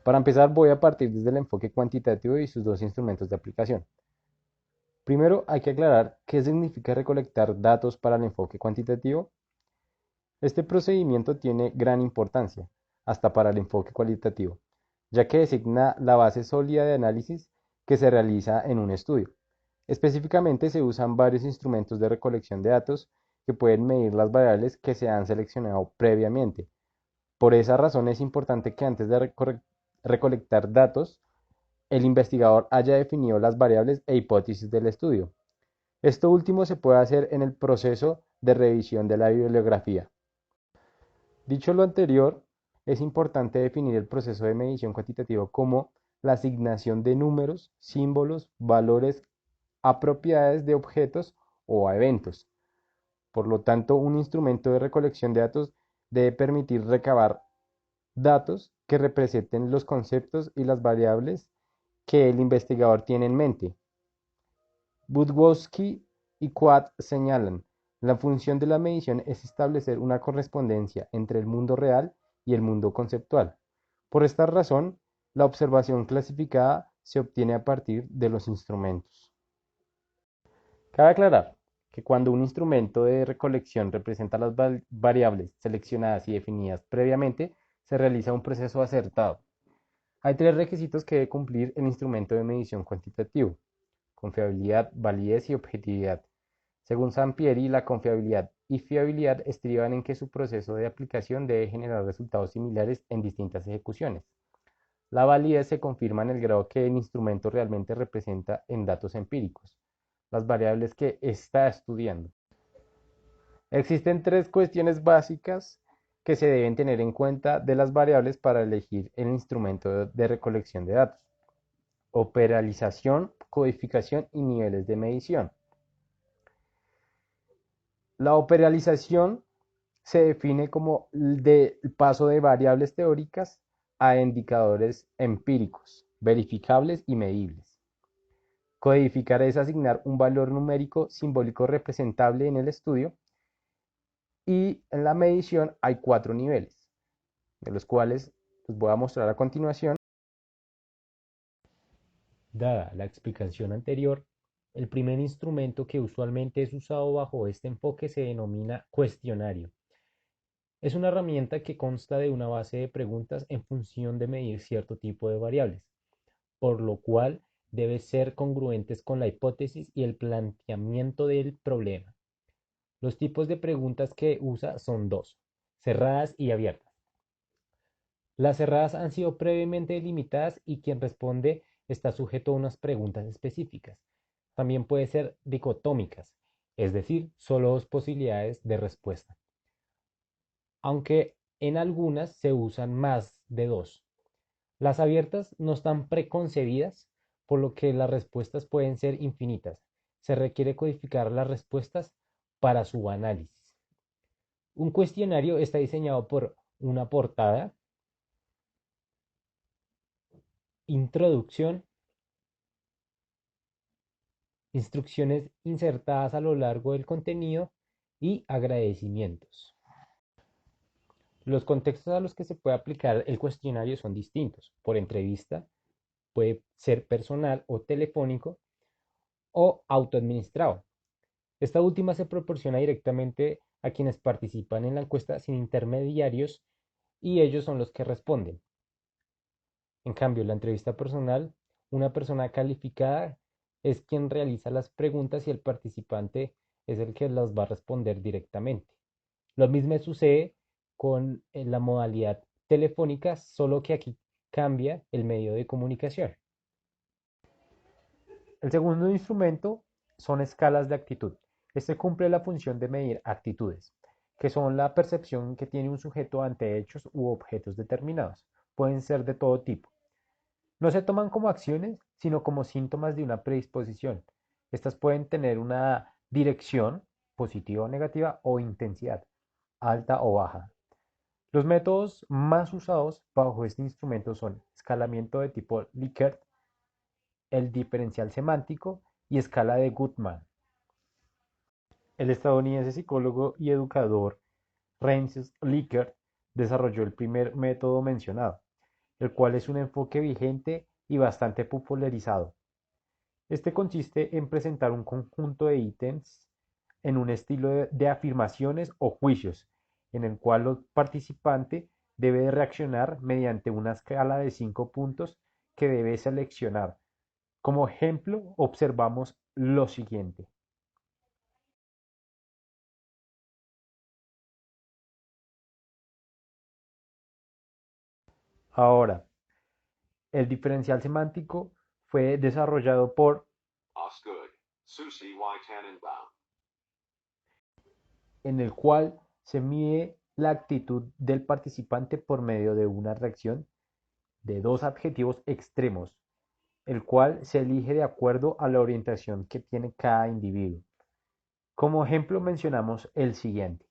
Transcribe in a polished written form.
Para empezar, voy a partir desde el enfoque cuantitativo y sus dos instrumentos de aplicación. Primero, hay que aclarar qué significa recolectar datos para el enfoque cuantitativo. Este procedimiento tiene gran importancia, hasta para el enfoque cualitativo, ya que designa la base sólida de análisis que se realiza en un estudio. Específicamente se usan varios instrumentos de recolección de datos que pueden medir las variables que se han seleccionado previamente. Por esa razón es importante que antes de recolectar datos, el investigador haya definido las variables e hipótesis del estudio. Esto último se puede hacer en el proceso de revisión de la bibliografía. Dicho lo anterior, es importante definir el proceso de medición cuantitativo como la asignación de números, símbolos, valores a propiedades de objetos o a eventos. Por lo tanto, un instrumento de recolección de datos debe permitir recabar datos que representen los conceptos y las variables que el investigador tiene en mente. Budkowski y Quad señalan, la función de la medición es establecer una correspondencia entre el mundo real y el mundo conceptual. Por esta razón, la observación clasificada se obtiene a partir de los instrumentos. Cabe aclarar que cuando un instrumento de recolección representa las variables seleccionadas y definidas previamente, se realiza un proceso acertado. Hay tres requisitos que debe cumplir el instrumento de medición cuantitativo: confiabilidad, validez y objetividad. Según Sampieri, la confiabilidad y fiabilidad estriban en que su proceso de aplicación debe generar resultados similares en distintas ejecuciones. La validez se confirma en el grado que el instrumento realmente representa en datos empíricos las variables que está estudiando. Existen tres cuestiones básicas que se deben tener en cuenta de las variables para elegir el instrumento de recolección de datos: operacionalización, codificación y niveles de medición. La operacionalización se define como el paso de variables teóricas a indicadores empíricos, verificables y medibles. Codificar es asignar un valor numérico simbólico representable en el estudio, y en la medición hay cuatro niveles, de los cuales les voy a mostrar a continuación. Dada la explicación anterior, el primer instrumento que usualmente es usado bajo este enfoque se denomina cuestionario. Es una herramienta que consta de una base de preguntas en función de medir cierto tipo de variables, por lo cual debe ser congruentes con la hipótesis y el planteamiento del problema. Los tipos de preguntas que usa son dos: cerradas y abiertas. Las cerradas han sido previamente delimitadas y quien responde está sujeto a unas preguntas específicas. También puede ser dicotómicas, es decir, solo dos posibilidades de respuesta, aunque en algunas se usan más de dos. Las abiertas no están preconcebidas, por lo que las respuestas pueden ser infinitas. Se requiere codificar las respuestas para su análisis. Un cuestionario está diseñado por una portada, introducción, instrucciones insertadas a lo largo del contenido y agradecimientos. Los contextos a los que se puede aplicar el cuestionario son distintos: por entrevista, puede ser personal o telefónico, o autoadministrado. Esta última se proporciona directamente a quienes participan en la encuesta sin intermediarios y ellos son los que responden. En cambio, la entrevista personal, una persona calificada es quien realiza las preguntas y el participante es el que las va a responder directamente. Lo mismo sucede con la modalidad telefónica, solo que aquí cambia el medio de comunicación. El segundo instrumento son escalas de actitud. Este cumple la función de medir actitudes, que son la percepción que tiene un sujeto ante hechos u objetos determinados. Pueden ser de todo tipo. No se toman como acciones, sino como síntomas de una predisposición. Estas pueden tener una dirección, positiva o negativa, o intensidad, alta o baja. Los métodos más usados bajo este instrumento son escalamiento de tipo Likert, el diferencial semántico y escala de Goodman. El estadounidense psicólogo y educador Francis Likert desarrolló el primer método mencionado. el cual es un enfoque vigente y bastante popularizado. Este consiste en presentar un conjunto de ítems en un estilo de afirmaciones o juicios, en el cual el participante debe reaccionar mediante una escala de 5 puntos que debe seleccionar. Como ejemplo, observamos lo siguiente. Ahora, el diferencial semántico fue desarrollado por Osgood, Susie Y. Tannenbaum. en el cual se mide la actitud del participante por medio de una reacción de dos adjetivos extremos, el cual se elige de acuerdo a la orientación que tiene cada individuo. Como ejemplo mencionamos el siguiente.